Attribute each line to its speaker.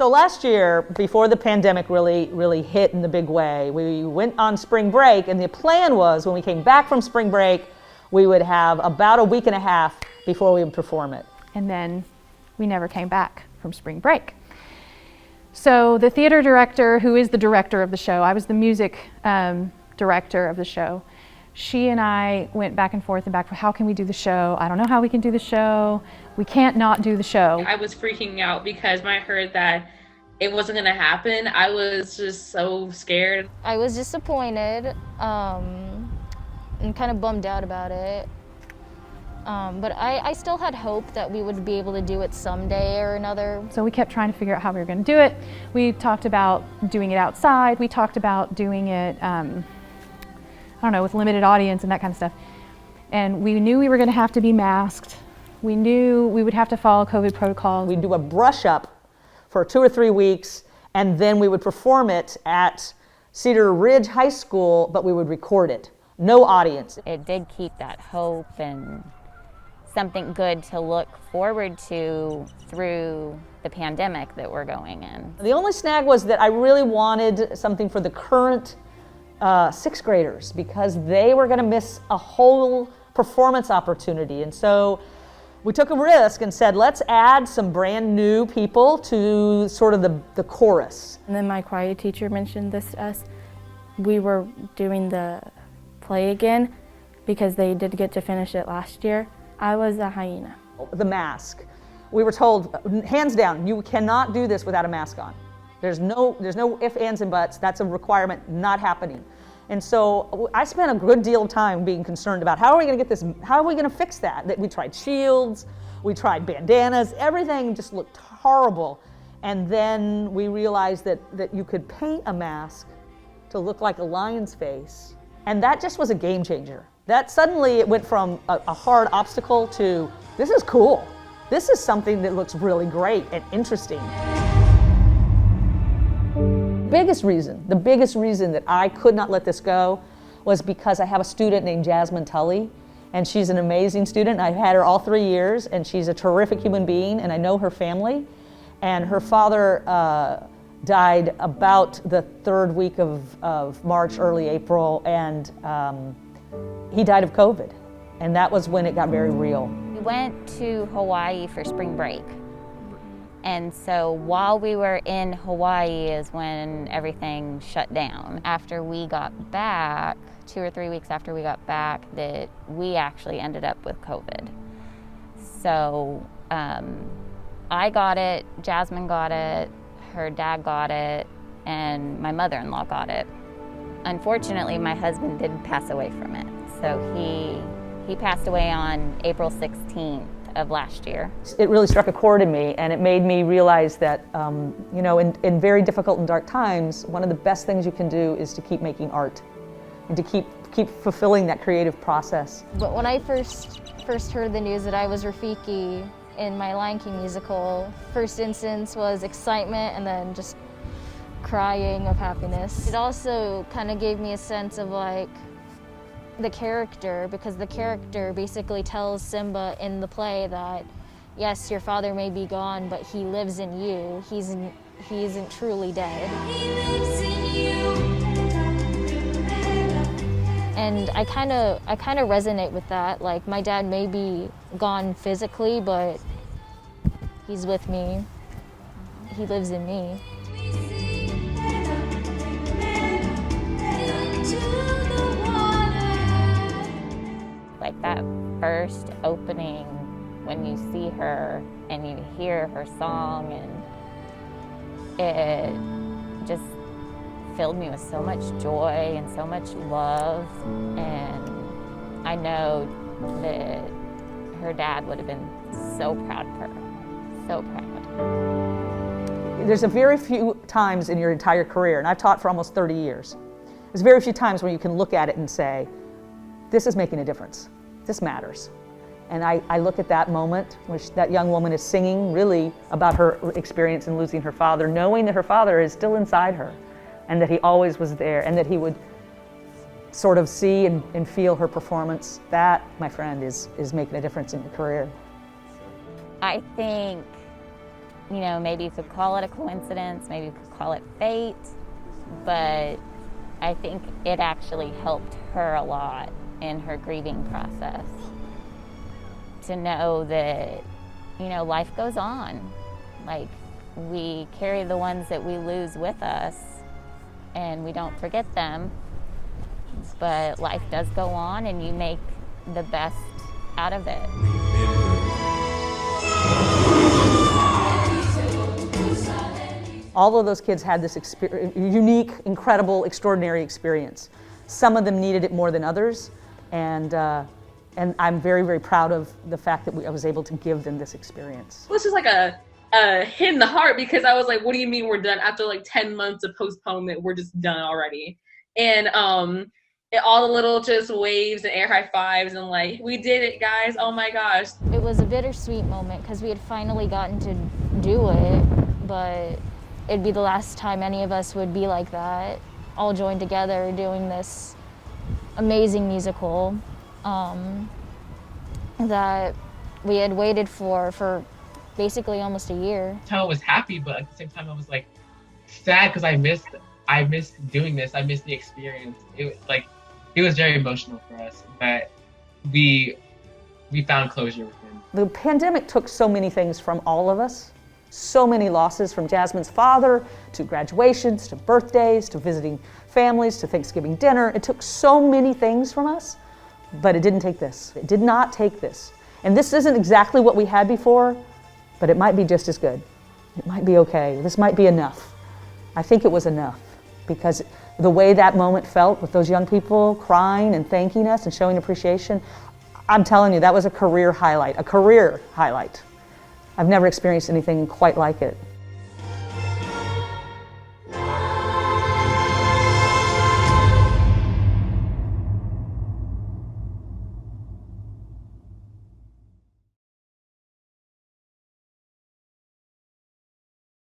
Speaker 1: So last year, before the pandemic really hit in the big way, we went on spring break, and the plan was when we came back from spring break, we would have about a week and a half before we would perform it.
Speaker 2: And then we never came back from spring break. So the theater director, who is the director of the show, I was the music director of the show, she and I went back and forth, how can we do the show? I don't know how we can do the show. We can't not do the show.
Speaker 3: I was freaking out because when I heard that it wasn't gonna happen, I was just so scared.
Speaker 4: I was disappointed and kind of bummed out about it. But I still had hope that we would be able to do it someday or another.
Speaker 2: So we kept trying to figure out how we were going to do it. We talked about doing it outside. We talked about doing it, I don't know, with limited audience and that kind of stuff. And we knew we were going to have to be masked. We knew we would have to follow COVID protocols.
Speaker 1: We'd do a brush up for 2 or 3 weeks, and then we would perform it at Cedar Ridge High School, but we would record it. No audience.
Speaker 5: It did keep that hope and something good to look forward to through the pandemic that we're going in.
Speaker 1: The only snag was that I really wanted something for the current 6th graders, because they were going to miss a whole performance opportunity. And so we took a risk and said, let's add some brand new people to sort of the chorus.
Speaker 6: And then my choir teacher mentioned this to us. We were doing the play again because they did get to finish it last year. I was a hyena.
Speaker 1: The mask. We were told, hands down, you cannot do this without a mask on. There's no ifs, ands, and buts. That's a requirement, not happening. And so I spent a good deal of time being concerned about how are we going to get this, how are we going to fix that? We tried shields, we tried bandanas, everything just looked horrible. And then we realized that you could paint a mask to look like a lion's face. And that just was a game changer. That suddenly it went from a hard obstacle to, this is cool. This is something that looks really great and interesting. The biggest reason that I could not let this go was because I have a student named Jasmine Tully, and she's an amazing student. I've had her all 3 years, and she's a terrific human being, and I know her family. And her father died about the 3rd week of March, early April, and he died of COVID. And that was when it got very real.
Speaker 5: We went to Hawaii for spring break. And so while we were in Hawaii is when everything shut down. After we got back, 2 or 3 weeks after we got back, that we actually ended up with COVID. So I got it, Jasmine got it, her dad got it, and my mother-in-law got it. Unfortunately, my husband did pass away from it. So he passed away on April 16th. Of last year.
Speaker 1: It really struck a chord in me, and it made me realize that, in very difficult and dark times, one of the best things you can do is to keep making art and to keep fulfilling that creative process.
Speaker 4: But when I first heard the news that I was Rafiki in my Lion King musical, first instance was excitement and then just crying of happiness. It also kind of gave me a sense of like, the character, because the character basically tells Simba in the play that yes, your father may be gone, but he lives in you. He isn't truly dead. He lives in you. And I kind of resonate with that. Like, my dad may be gone physically, but he's with me. He lives in me.
Speaker 5: Like that first opening when you see her and you hear her song, and it just filled me with so much joy and so much love. And I know that her dad would have been so proud of her, so proud.
Speaker 1: There's a very few times in your entire career, and I've taught for almost 30 years, there's very few times when you can look at it and say, this is making a difference. This matters. And I look at that moment, which that young woman is singing really about her experience in losing her father, knowing that her father is still inside her, and that he always was there, and that he would sort of see and feel her performance. That, my friend, is making a difference in your career.
Speaker 5: I think You know, maybe you could call it a coincidence, maybe you could call it fate, but I think it actually helped her a lot in her grieving process to know that, you know, life goes on. Like, we carry the ones that we lose with us and we don't forget them, but life does go on and you make the best out of it.
Speaker 1: All of those kids had this unique, incredible, extraordinary experience. Some of them needed it more than others, and I'm very, very proud of the fact that I was able to give them this experience.
Speaker 3: It was just like a hit in the heart, because I was like, what do you mean we're done? After like 10 months of postponement, we're just done already. And all the little just waves and air high fives and like, we did it, guys, oh my gosh.
Speaker 4: It was a bittersweet moment because we had finally gotten to do it, but it'd be the last time any of us would be like that, all joined together doing this amazing musical that we had waited for basically almost a year.
Speaker 7: I was happy, but at the same time I was like sad because I missed doing this. I missed the experience. It was very emotional for us, but we found closure within.
Speaker 1: The pandemic took so many things from all of us. So many losses, from Jasmine's father to graduations to birthdays to visiting families to Thanksgiving dinner. It took so many things from us, but it didn't take this. It did not take this. And this isn't exactly what we had before, but it might be just as good. It might be okay. This might be enough. I think it was enough, because the way that moment felt with those young people crying and thanking us and showing appreciation, I'm telling you, that was a career highlight, a career highlight. I've never experienced anything quite like it.